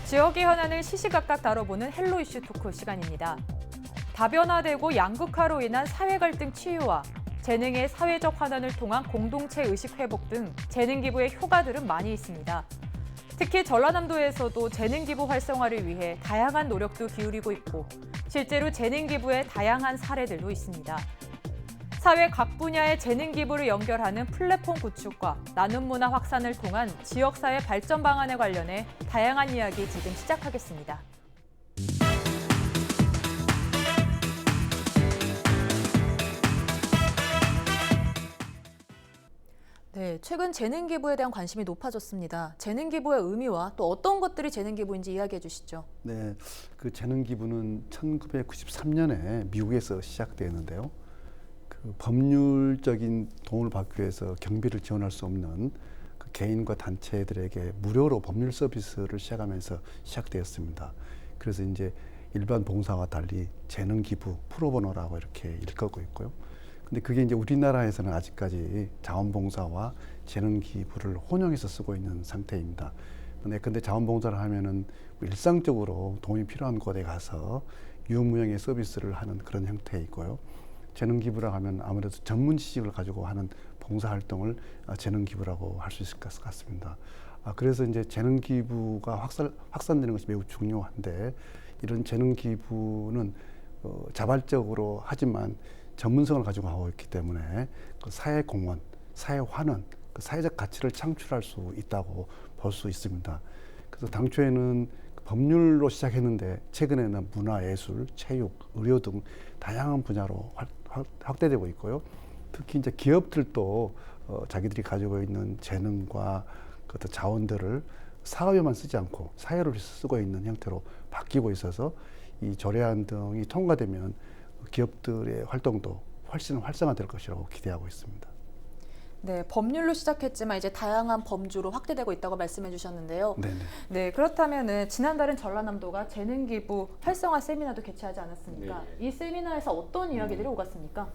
지역의 현안을 시시각각 다뤄보는 헬로 이슈 토크 시간입니다. 다변화되고 양극화로 인한 사회 갈등 치유와 재능의 사회적 환원을 통한 공동체 의식 회복 등 재능 기부의 효과들은 많이 있습니다. 특히 전라남도에서도 재능 기부 활성화를 위해 다양한 노력도 기울이고 있고 실제로 재능 기부의 다양한 사례들도 있습니다. 사회 각 분야의 재능 기부를 연결하는 플랫폼 구축과 나눔 문화 확산을 통한 지역사회 발전 방안에 관련해 다양한 이야기 지금 시작하겠습니다. 네, 최근 재능 기부에 대한 관심이 높아졌습니다. 재능 기부의 의미와 또 어떤 것들이 재능 기부인지 이야기해 주시죠. 네, 그 재능 기부는 1993년에 미국에서 시작되었는데요. 그 법률적인 도움을 받기 위해서 경비를 지원할 수 없는 그 개인과 단체들에게 무료로 법률 서비스를 시작하면서 시작되었습니다. 그래서 이제 일반 봉사와 달리 재능 기부 프로보노라고 이렇게 일컫고 있고요. 근데 그게 이제 우리나라에서는 아직까지 자원봉사와 재능 기부를 혼용해서 쓰고 있는 상태입니다. 근데 자원봉사를 하면은 일상적으로 도움이 필요한 곳에 가서 유무형의 서비스를 하는 그런 형태이고요. 재능 기부라 하면 아무래도 전문 지식을 가지고 하는 봉사활동을 재능 기부라고 할 수 있을 것 같습니다. 그래서 이제 재능 기부가 확산되는 것이 매우 중요한데 이런 재능 기부는 자발적으로 하지만 전문성을 가지고 하고 있기 때문에 그 사회 공헌, 사회 환원, 그 사회적 가치를 창출할 수 있다고 볼 수 있습니다. 그래서 당초에는 법률로 시작했는데 최근에는 문화, 예술, 체육, 의료 등 다양한 분야로 확대되고 있고요. 특히 이제 기업들도 자기들이 가지고 있는 재능과 그 자원들을 사업에만 쓰지 않고 사회를 쓰고 있는 형태로 바뀌고 있어서 이 조례안 등이 통과되면 기업들의 활동도 훨씬 활성화될 것이라고 기대하고 있습니다. 네, 법률로 시작했지만 이제 다양한 범주로 확대되고 있다고 말씀해 주셨는데요. 네네. 네, 그렇다면은 지난달엔 전라남도가 재능 기부 활성화 세미나도 개최하지 않았습니까? 네. 이 세미나에서 어떤 이야기들이 오갔습니까?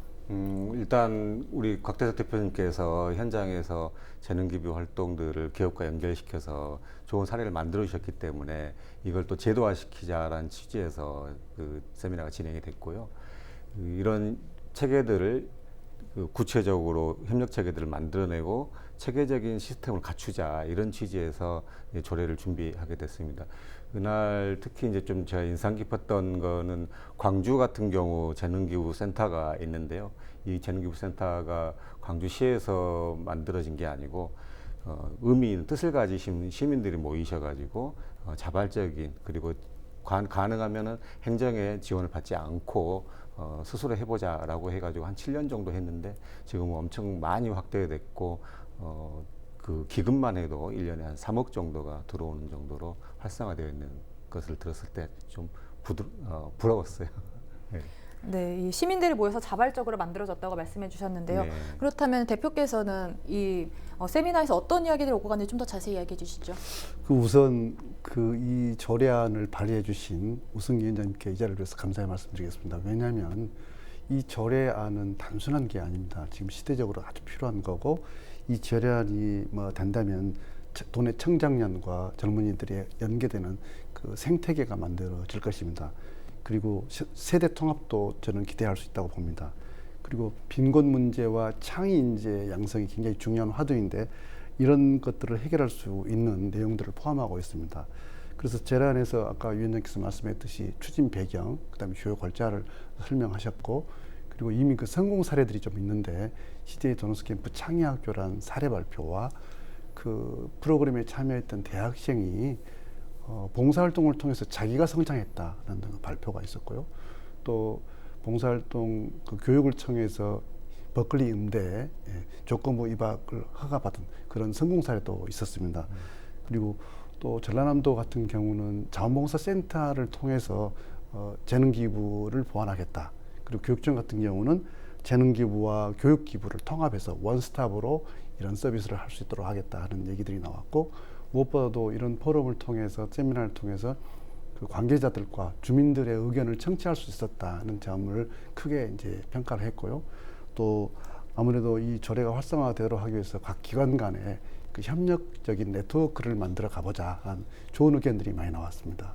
일단 우리 곽대석 대표님께서 현장에서 재능 기부 활동들을 기업과 연결시켜서 좋은 사례를 만들어 주셨기 때문에 이걸 또 제도화시키자라는 취지에서 그 세미나가 진행이 됐고요. 이런 체계들을 구체적으로 협력 체계들을 만들어내고 체계적인 시스템을 갖추자 이런 취지에서 조례를 준비하게 됐습니다. 그날 특히 이제 좀 제가 인상 깊었던 거는 광주 같은 경우 재능기부센터가 있는데요. 이 재능기부센터가 광주시에서 만들어진 게 아니고 의미 있는 뜻을 가지신 시민들이 모이셔가지고 자발적인 그리고 가능하면은 행정의 지원을 받지 않고 스스로 해보자라고 해가지고 한 7년 정도 했는데 지금 엄청 많이 확대됐고 그 기금만 해도 1년에 한 3억 정도가 들어오는 정도로 활성화되어 있는 것을 들었을 때 좀 부러웠어요. 네. 네, 이 시민들이 모여서 자발적으로 만들어졌다고 말씀해 주셨는데요. 네. 그렇다면 대표께서는 이 세미나에서 어떤 이야기들이 오고 갔는지 좀 더 자세히 이야기해 주시죠. 우선 이 조례안을 발의해 주신 우승 위원장님께 이 자리를 위해서 감사의 말씀드리겠습니다. 왜냐하면 이 조례안은 단순한 게 아닙니다. 지금 시대적으로 아주 필요한 거고 이 조례안이 된다면 도내 청장년과 젊은이들이 연계되는 그 생태계가 만들어질 것입니다. 그리고 세대 통합도 저는 기대할 수 있다고 봅니다. 그리고 빈곤 문제와 창의 인재 양성이 굉장히 중요한 화두인데 이런 것들을 해결할 수 있는 내용들을 포함하고 있습니다. 그래서 제안에서 아까 위원장께서 말씀했듯이 추진 배경, 그다음에 주요 골자를 설명하셨고, 그리고 이미 그 성공 사례들이 좀 있는데 CJ 도너스 캠프 창의학교란 사례 발표와 그 프로그램에 참여했던 대학생이 봉사활동을 통해서 자기가 성장했다는 발표가 있었고요. 또 봉사활동 그 교육을 통해서 버클리 음대에 조건부 입학을 허가받은 그런 성공 사례도 있었습니다. 그리고 또 전라남도 같은 경우는 자원봉사센터를 통해서 재능기부를 보완하겠다. 그리고 교육청 같은 경우는 재능기부와 교육기부를 통합해서 원스톱으로 이런 서비스를 할 수 있도록 하겠다 하는 얘기들이 나왔고, 무엇보다도 이런 포럼을 통해서 세미나를 통해서 그 관계자들과 주민들의 의견을 청취할 수 있었다는 점을 크게 이제 평가를 했고요. 또 아무래도 이 조례가 활성화되도록 하기 위해서 각 기관 간에 그 협력적인 네트워크를 만들어 가보자 한 좋은 의견들이 많이 나왔습니다.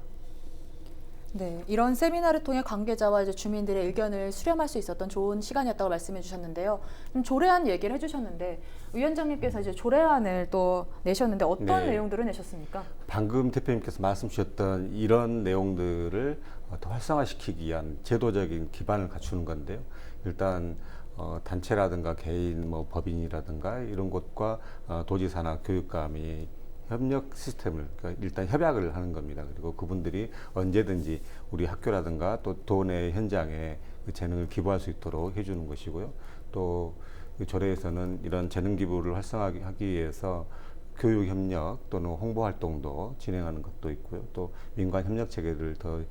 네, 이런 세미나를 통해 관계자와 이제 주민들의 의견을 수렴할 수 있었던 좋은 시간이었다고 말씀해 주셨는데요. 조례안 얘기를 해주셨는데 위원장님께서 이제 조례안을 또 내셨는데 어떤 네. 내용들을 내셨습니까? 방금 대표님께서 말씀 주셨던 이런 내용들을 더 활성화시키기 위한 제도적인 기반을 갖추는 건데요. 일단 단체라든가 개인, 뭐 법인이라든가 이런 곳과 도지사나 교육감이 협력 시스템을, 그러니까 일단 협약을 하는 겁니다. 그리고 그분들이 언제든지 우리 학교라든가 또 도내 현장에 그 재능을 기부할 수 있도록 해주는 것이고요. 또 그 조례에서는 이런 재능 기부를 활성화하기 위해서 교육 협력 또는 홍보 활동도 진행하는 것도 있고요. 또 민관 협력 체계를 더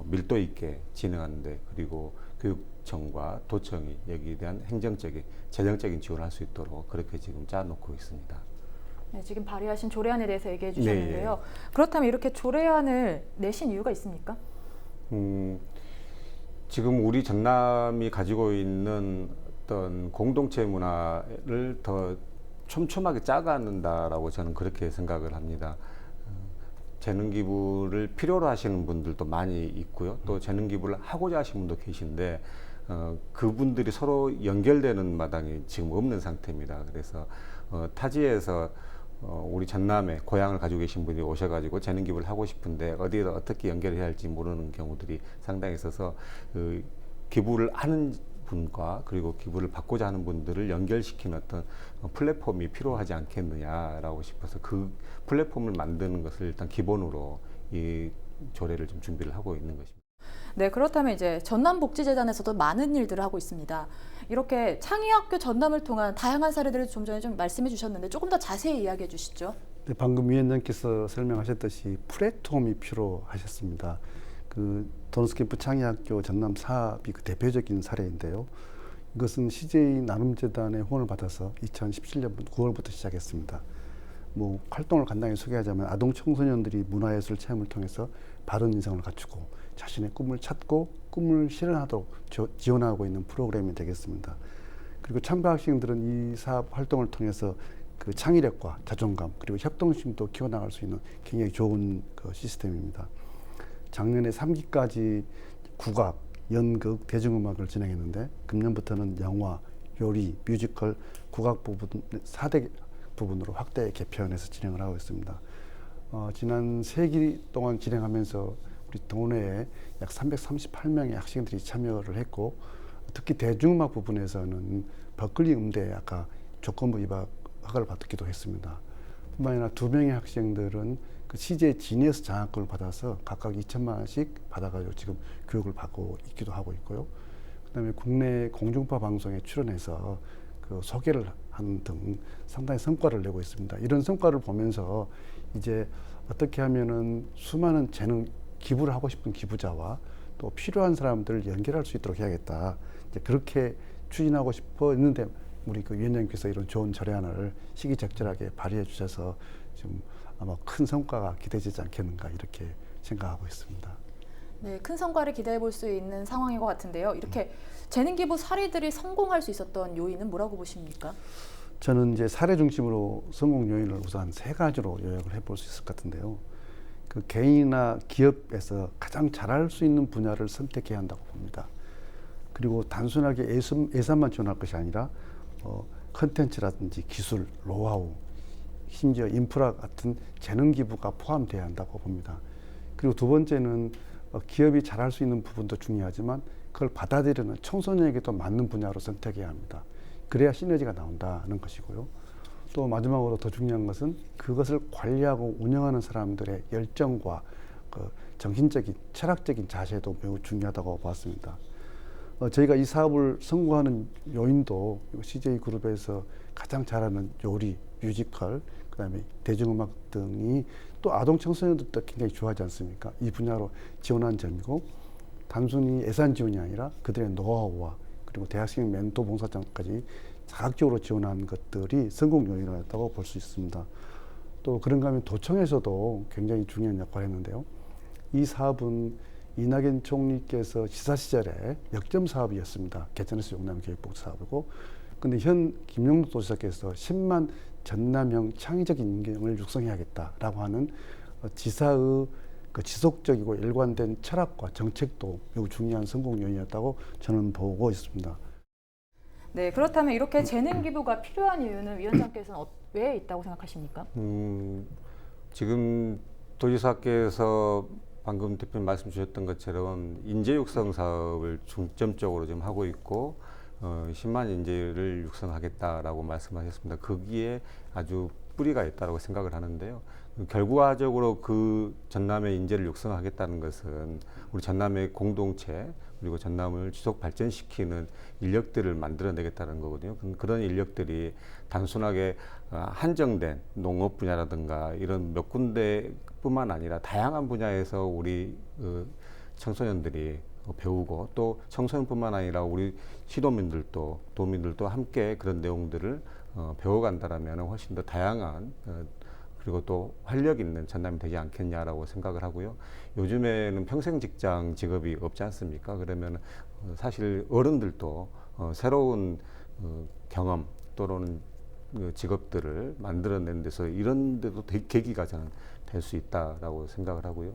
밀도 있게 진행하는데, 그리고 교육청과 도청이 여기에 대한 행정적인, 재정적인 지원을 할 수 있도록 그렇게 지금 짜놓고 있습니다. 네, 지금 발의하신 조례안에 대해서 얘기해 주셨는데요. 네. 그렇다면 이렇게 조례안을 내신 이유가 있습니까? 지금 우리 전남이 가지고 있는 어떤 공동체 문화를 더 촘촘하게 짜가는다라고 저는 그렇게 생각을 합니다. 재능 기부를 필요로 하시는 분들도 많이 있고요. 또 재능 기부를 하고자 하시는 분도 계신데 그분들이 서로 연결되는 마당이 지금 없는 상태입니다. 그래서 타지에서 우리 전남에 고향을 가지고 계신 분이 오셔가지고 재능 기부를 하고 싶은데 어디에다 어떻게 연결해야 할지 모르는 경우들이 상당히 있어서 기부를 하는 분과 그리고 기부를 받고자 하는 분들을 연결시키는 어떤 플랫폼이 필요하지 않겠느냐라고 싶어서 그 플랫폼을 만드는 것을 일단 기본으로 이 조례를 좀 준비를 하고 있는 것입니다. 네, 그렇다면 이제 전남복지재단에서도 많은 일들을 하고 있습니다. 이렇게 창의학교 전남을 통한 다양한 사례들을 좀 전에 좀 말씀해 주셨는데 조금 더 자세히 이야기해 주시죠. 네, 방금 위원장께서 설명하셨듯이 플랫폼이 필요하셨습니다. 그 도너스캠프 창의학교 전남 사업이 그 대표적인 사례인데요. 이것은 CJ 나눔재단의 후원을 받아서 2017년 9월부터 시작했습니다. 뭐 활동을 간단히 소개하자면 아동 청소년들이 문화예술 체험을 통해서 바른 인성을 갖추고 자신의 꿈을 찾고 꿈을 실현하도록 지원하고 있는 프로그램이 되겠습니다. 그리고 참가 학생들은 이 사업 활동을 통해서 그 창의력과 자존감 그리고 협동심도 키워나갈 수 있는 굉장히 좋은 그 시스템입니다. 작년에 3기까지 국악, 연극, 대중음악을 진행했는데 금년부터는 영화, 요리, 뮤지컬, 국악 부분 4대 부분으로 확대 개편해서 진행을 하고 있습니다. 지난 3기 동안 진행하면서 우리 도내에 약 338명의 학생들이 참여를 했고 특히 대중음악 부분에서는 버클리 음대에 아까 조건부 입학 허가를 받기도 했습니다. 뿐만 아니라 2명의 학생들은 그 CJ 지니어스 장학금을 받아서 각각 2천만 원씩 받아가지고 지금 교육을 받고 있기도 하고 있고요. 그다음에 국내 공중파 방송에 출연해서 그 소개를 하는 등 상당히 성과를 내고 있습니다. 이런 성과를 보면서 이제 어떻게 하면은 수많은 재능 기부를 하고 싶은 기부자와 또 필요한 사람들을 연결할 수 있도록 해야겠다. 이제 그렇게 추진하고 싶어 있는데 우리 그 위원장님께서 이런 좋은 조례안을 시기적절하게 발의해 주셔서 좀 아마 큰 성과가 기대되지 않겠는가 이렇게 생각하고 있습니다. 네, 큰 성과를 기대해 볼 수 있는 상황인 것 같은데요. 이렇게 재능 기부 사례들이 성공할 수 있었던 요인은 뭐라고 보십니까? 저는 이제 사례 중심으로 성공 요인을 우선 3가지로 요약을 해볼 수 있을 것 같은데요. 그 개인이나 기업에서 가장 잘할 수 있는 분야를 선택해야 한다고 봅니다. 그리고 단순하게 예산만 지원할 것이 아니라 컨텐츠라든지 기술, 노하우, 심지어 인프라 같은 재능 기부가 포함돼야 한다고 봅니다. 그리고 2번째는 기업이 잘할 수 있는 부분도 중요하지만 그걸 받아들이는 청소년에게도 맞는 분야로 선택해야 합니다. 그래야 시너지가 나온다는 것이고요. 또 마지막으로 더 중요한 것은 그것을 관리하고 운영하는 사람들의 열정과 그 정신적인, 철학적인 자세도 매우 중요하다고 봤습니다. 저희가 이 사업을 성공하는 요인도 CJ그룹에서 가장 잘하는 요리, 뮤지컬, 그다음에 대중음악 등이 또 아동 청소년들도 굉장히 좋아하지 않습니까? 이 분야로 지원한 점이고 단순히 예산 지원이 아니라 그들의 노하우와 그리고 대학생 멘토 봉사장까지 자극적으로 지원한 것들이 성공 요인이었다고 볼 수 있습니다. 또 그런가 하면 도청에서도 굉장히 중요한 역할을 했는데요. 이 사업은 이낙연 총리께서 지사 시절에 역점 사업이었습니다. 개천에서 용남 교육복 사업이고 근데 현 김용도 도지사께서 10만 전남형 창의적인 인경을 육성해야겠다라고 하는 지사의 그 지속적이고 일관된 철학과 정책도 매우 중요한 성공 요인이었다고 저는 보고 있습니다. 네, 그렇다면 이렇게 재능 기부가 필요한 이유는 위원장께서는 왜 있다고 생각하십니까? 지금 도지사께서 방금 대표님 말씀 주셨던 것처럼 인재 육성 사업을 중점적으로 지금 하고 있고 10만 인재를 육성하겠다라고 말씀하셨습니다. 거기에 아주 뿌리가 있다고 생각을 하는데요. 결과적으로 그 전남의 인재를 육성하겠다는 것은 우리 전남의 공동체 그리고 전남을 지속 발전시키는 인력들을 만들어내겠다는 거거든요. 그런 인력들이 단순하게 한정된 농업 분야라든가 이런 몇 군데뿐만 아니라 다양한 분야에서 우리 청소년들이 배우고 또 청소년뿐만 아니라 우리 시도민들도 도민들도 함께 그런 내용들을 배워간다라면 훨씬 더 다양한 그리고 또 활력 있는 전남이 되지 않겠냐라고 생각을 하고요. 요즘에는 평생 직장 직업이 없지 않습니까? 그러면 사실 어른들도 새로운 경험 또는 직업들을 만들어내는 데서 이런 데도 계기가 저는 될 수 있다라고 생각을 하고요.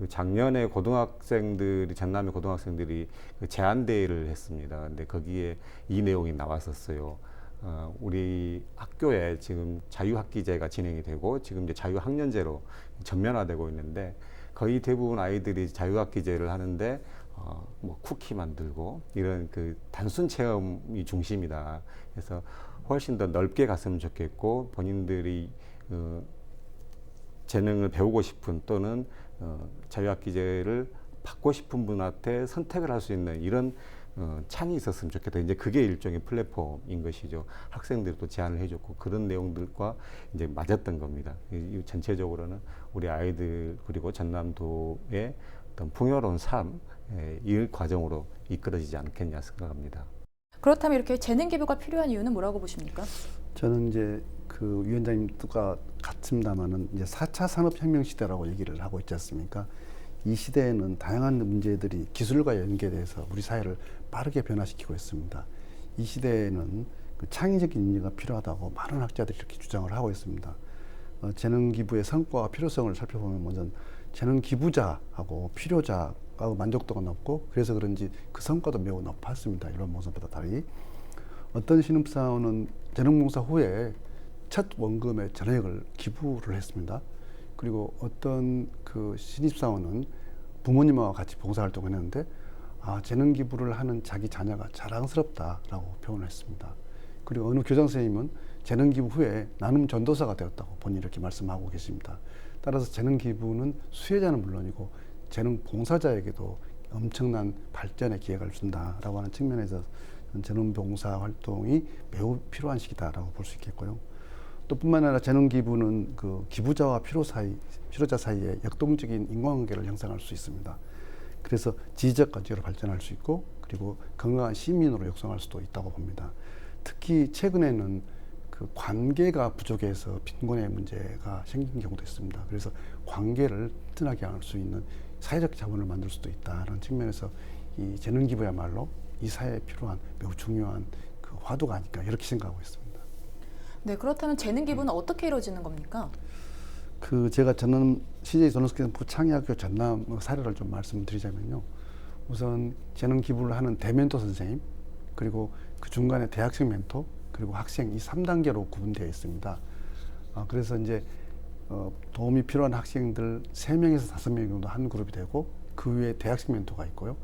작년에 고등학생들이 전남의 고등학생들이 제안대회를 했습니다. 근데 거기에 이 내용이 나왔었어요. 우리 학교에 지금 자유학기제가 진행이 되고 지금 이제 자유학년제로 전면화되고 있는데 거의 대부분 아이들이 자유학기제를 하는데 뭐 쿠키 만들고 이런 그 단순 체험이 중심이다. 그래서 훨씬 더 넓게 갔으면 좋겠고 본인들이 재능을 배우고 싶은 또는 자유학기제를 받고 싶은 분한테 선택을 할 수 있는 이런 창이 있었으면 좋겠다. 이제 그게 일종의 플랫폼인 것이죠. 학생들도 제안을 해줬고 그런 내용들과 이제 맞았던 겁니다. 이 전체적으로는 우리 아이들 그리고 전남도의 어떤 풍요로운 삶, 이 과정으로 이끌어지지 않겠냐 생각합니다. 그렇다면 이렇게 재능 기부가 필요한 이유는 뭐라고 보십니까? 저는 이제 그 위원장님 뜻과 같습니다만은 이제 4차 산업혁명 시대라고 얘기를 하고 있지 않습니까? 이 시대에는 다양한 문제들이 기술과 연계돼서 우리 사회를 빠르게 변화시키고 있습니다. 이 시대에는 그 창의적인 인재가 필요하다고 많은 학자들이 이렇게 주장을 하고 있습니다. 재능 기부의 성과와 필요성을 살펴보면 먼저 재능 기부자하고 필요자하고 만족도가 높고 그래서 그런지 그 성과도 매우 높았습니다. 일반 봉사보다 달리. 어떤 신입사원은 재능봉사 후에 첫 원금의 전액을 기부를 했습니다. 그리고 어떤 그 신입사원은 부모님과 같이 봉사활동을 했는데 재능 기부를 하는 자기 자녀가 자랑스럽다라고 표현을 했습니다. 그리고 어느 교장선생님은 재능 기부 후에 나눔 전도사가 되었다고 본인이 이렇게 말씀하고 계십니다. 따라서 재능 기부는 수혜자는 물론이고 재능 봉사자에게도 엄청난 발전의 기회를 준다라고 하는 측면에서 재능 봉사 활동이 매우 필요한 시기다라고 볼 수 있겠고요. 또 뿐만 아니라 재능 기부는 그 기부자와 필요자 사이에 역동적인 인과관계를 형성할 수 있습니다. 그래서 지적 가치로 발전할 수 있고 그리고 건강한 시민으로 육성할 수도 있다고 봅니다. 특히 최근에는 그 관계가 부족해서 빈곤의 문제가 생긴 경우도 있습니다. 그래서 관계를 튼튼하게 할 수 있는 사회적 자본을 만들 수도 있다는 측면에서 이 재능 기부야말로 이 사회에 필요한 매우 중요한 그 화두가 아닐까 이렇게 생각하고 있습니다. 네, 그렇다면 재능 기부는 어떻게 이루어지는 겁니까? 그 제가 전남 CJ 전원스키장 부창의학교 전남 사례를 좀 말씀드리자면요. 우선 재능 기부를 하는 대멘토 선생님 그리고 그 중간에 대학생 멘토 그리고 학생 이 3단계로 구분되어 있습니다. 그래서 이제 도움이 필요한 학생들 3명에서 5명 정도 한 그룹이 되고 그 위에 대학생 멘토가 있고요.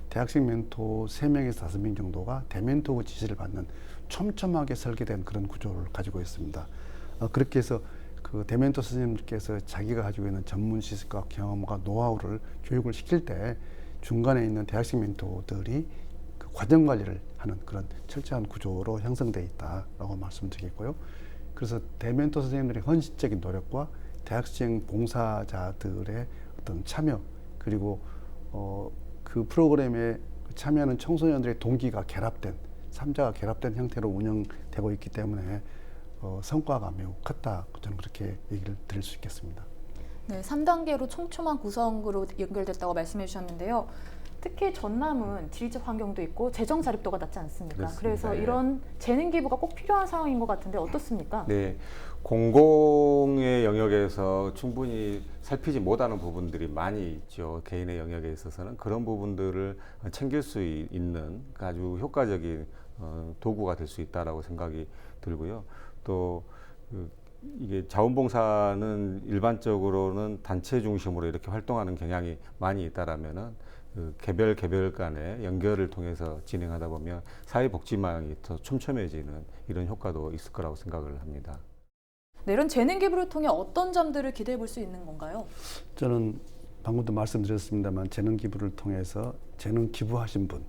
대학생 멘토 3명에서 5명 정도가 대멘토의 지시를 받는 촘촘하게 설계된 그런 구조를 가지고 있습니다. 그렇게 해서 그 대멘토 선생님들께서 자기가 가지고 있는 전문 지식과 경험과 노하우를 교육을 시킬 때 중간에 있는 대학생 멘토들이 그 과정 관리를 하는 그런 철저한 구조로 형성되어 있다라고 말씀드리겠고요. 그래서 대멘토 선생님들의 헌신적인 노력과 대학생 봉사자들의 어떤 참여 그리고 그 프로그램에 참여하는 청소년들의 동기가 결합된 3자가 결합된 형태로 운영되고 있기 때문에 성과가 매우 컸다. 저는 그렇게 얘기를 드릴 수 있겠습니다. 네, 3단계로 촘촘한 구성으로 연결됐다고 말씀해 주셨는데요. 특히 전남은 지리적 환경도 있고 재정 자립도가 낮지 않습니까? 그렇습니다. 그래서 예. 이런 재능 기부가 꼭 필요한 상황인 것 같은데 어떻습니까? 네, 공공의 영역에서 충분히 살피지 못하는 부분들이 많이 있죠. 개인의 영역에 있어서는 그런 부분들을 챙길 수 있는 아주 효과적인 도구가 될 수 있다라고 생각이 들고요. 또 이게 자원봉사는 일반적으로는 단체 중심으로 이렇게 활동하는 경향이 많이 있다라면은 개별 간의 연결을 통해서 진행하다 보면 사회복지망이 더 촘촘해지는 이런 효과도 있을 거라고 생각을 합니다. 네, 이런 재능 기부를 통해 어떤 점들을 기대해 볼 수 있는 건가요? 저는 방금도 말씀드렸습니다만 재능 기부를 통해서 재능 기부하신 분,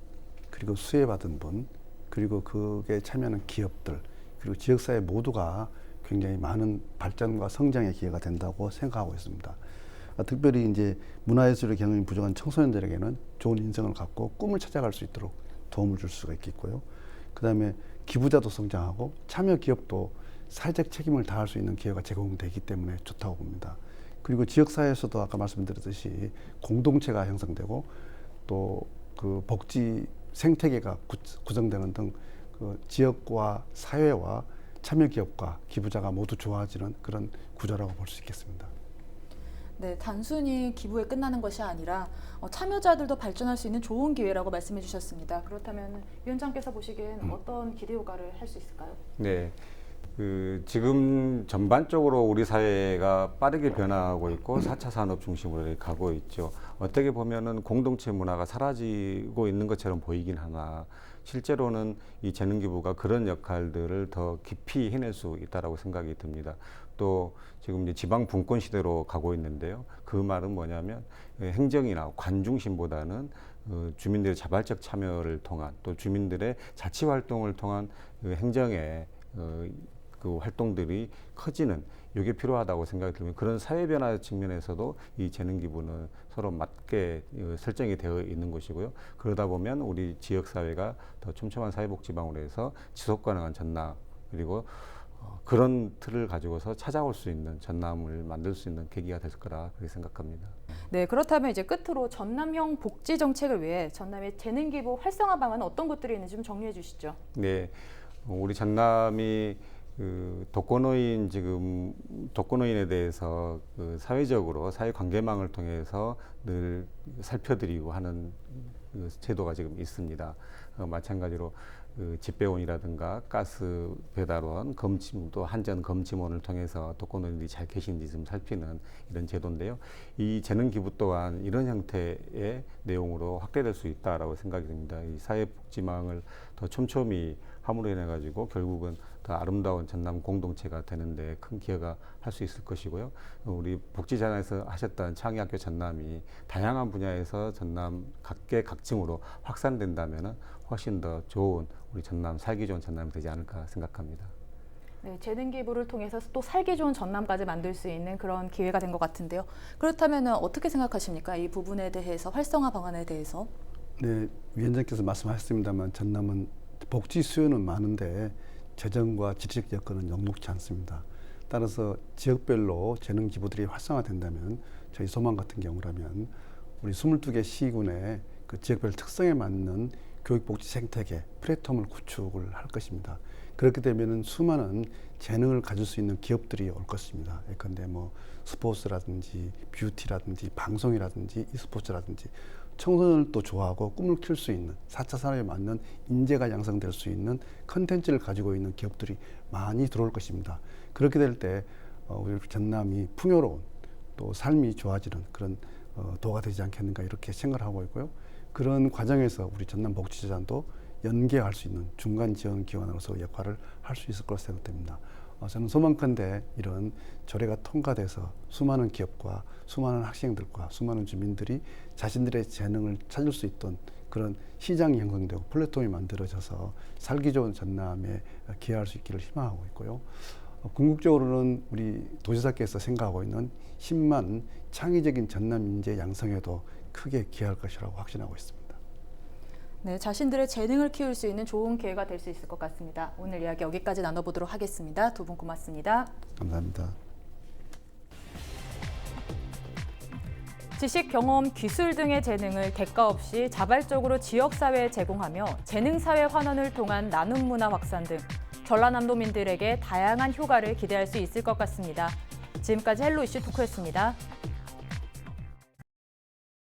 그리고 수혜받은 분, 그리고 그게 참여하는 기업들, 그리고 지역사회 모두가 굉장히 많은 발전과 성장의 기회가 된다고 생각하고 있습니다. 특별히 이제 문화예술의 경험이 부족한 청소년들에게는 좋은 인생을 갖고 꿈을 찾아갈 수 있도록 도움을 줄 수가 있겠고요. 그다음에 기부자도 성장하고 참여 기업도 사회적 책임을 다할 수 있는 기회가 제공되기 때문에 좋다고 봅니다. 그리고 지역사회에서도 아까 말씀드렸듯이 공동체가 형성되고 또 그 복지 생태계가 구성되는 등 그 지역과 사회와 참여 기업과 기부자가 모두 좋아지는 그런 구조라고 볼 수 있겠습니다. 네, 단순히 기부에 끝나는 것이 아니라 참여자들도 발전할 수 있는 좋은 기회라고 말씀해 주셨습니다. 그렇다면 위원장께서 보시기엔 어떤 기대 효과를 할 수 있을까요? 네. 지금 전반적으로 우리 사회가 빠르게 변화하고 있고 4차 산업 중심으로 가고 있죠. 어떻게 보면은 공동체 문화가 사라지고 있는 것처럼 보이긴 하나 실제로는 이 재능 기부가 그런 역할들을 더 깊이 해낼 수 있다라고 생각이 듭니다. 또 지금 이제 지방 분권 시대로 가고 있는데요. 그 말은 뭐냐면 행정이나 관 중심보다는 주민들의 자발적 참여를 통한 또 주민들의 자치 활동을 통한 행정의 그 활동들이 커지는 이게 필요하다고 생각이 들면 그런 사회 변화 측면에서도 이 재능 기부는 서로 맞게 설정이 되어 있는 것이고요. 그러다 보면 우리 지역 사회가 더 촘촘한 사회복지망으로 해서 지속 가능한 전남 그리고 그런 틀을 가지고서 찾아올 수 있는 전남을 만들 수 있는 계기가 될 거라 그렇게 생각합니다. 네, 그렇다면 이제 끝으로 전남형 복지 정책을 위해 전남의 재능 기부 활성화 방안은 어떤 것들이 있는지 좀 정리해 주시죠. 네, 우리 전남이 독거노인에 대해서 사회적으로 사회관계망을 통해서 늘 살펴드리고 하는 제도가 지금 있습니다. 마찬가지로 집배원이라든가 가스 배달원, 또 한전 검침원을 통해서 독거노인들이 잘 계신지 좀 살피는 이런 제도인데요. 이 재능 기부 또한 이런 형태의 내용으로 확대될 수 있다라고 생각이 듭니다. 이 사회복지망을 더 촘촘히 함으로 인해 가지고 결국은 더 아름다운 전남 공동체가 되는데 큰 기여가 할 수 있을 것이고요. 우리 복지자에서 하셨던 창의학교 전남이 다양한 분야에서 전남 각계각층으로 확산된다면 훨씬 더 좋은 우리 전남 살기 좋은 전남이 되지 않을까 생각합니다. 네, 재능 기부를 통해서 또 살기 좋은 전남까지 만들 수 있는 그런 기회가 된 것 같은데요. 그렇다면 어떻게 생각하십니까? 이 부분에 대해서 활성화 방안에 대해서? 네, 위원장께서 말씀하셨습니다만 전남은 복지 수요는 많은데 재정과 지리적 여건은 녹록지 않습니다. 따라서 지역별로 재능 기부들이 활성화된다면 저희 소망 같은 경우라면 우리 22개 시군의 그 지역별 특성에 맞는 교육복지 생태계 플랫폼을 구축을 할 것입니다. 그렇게 되면은 수많은 재능을 가질 수 있는 기업들이 올 것입니다. 예컨대 뭐 스포츠라든지 뷰티라든지 방송이라든지 e스포츠라든지 청소년들도 좋아하고 꿈을 키울 수 있는 4차 산업에 맞는 인재가 양성될 수 있는 컨텐츠를 가지고 있는 기업들이 많이 들어올 것입니다. 그렇게 될 때 우리 전남이 풍요로운 또 삶이 좋아지는 그런 도가 되지 않겠는가 이렇게 생각을 하고 있고요. 그런 과정에서 우리 전남 복지재단도 연계할 수 있는 중간 지원 기관으로서 역할을 할 수 있을 것으로 생각됩니다. 저는 소망컨대 이런 조례가 통과돼서 수많은 기업과 수많은 학생들과 수많은 주민들이 자신들의 재능을 찾을 수 있던 그런 시장이 형성되고 플랫폼이 만들어져서 살기 좋은 전남에 기여할 수 있기를 희망하고 있고요. 궁극적으로는 우리 도지사께서 생각하고 있는 10만 창의적인 전남 인재 양성에도 크게 기여할 것이라고 확신하고 있습니다. 네, 자신들의 재능을 키울 수 있는 좋은 기회가 될 수 있을 것 같습니다. 오늘 이야기 여기까지 나눠보도록 하겠습니다. 두 분 고맙습니다. 감사합니다. 지식, 경험, 기술 등의 재능을 대가 없이 자발적으로 지역사회에 제공하며 재능사회 환원을 통한 나눔 문화 확산 등 전라남도민들에게 다양한 효과를 기대할 수 있을 것 같습니다. 지금까지 헬로 이슈 토크였습니다.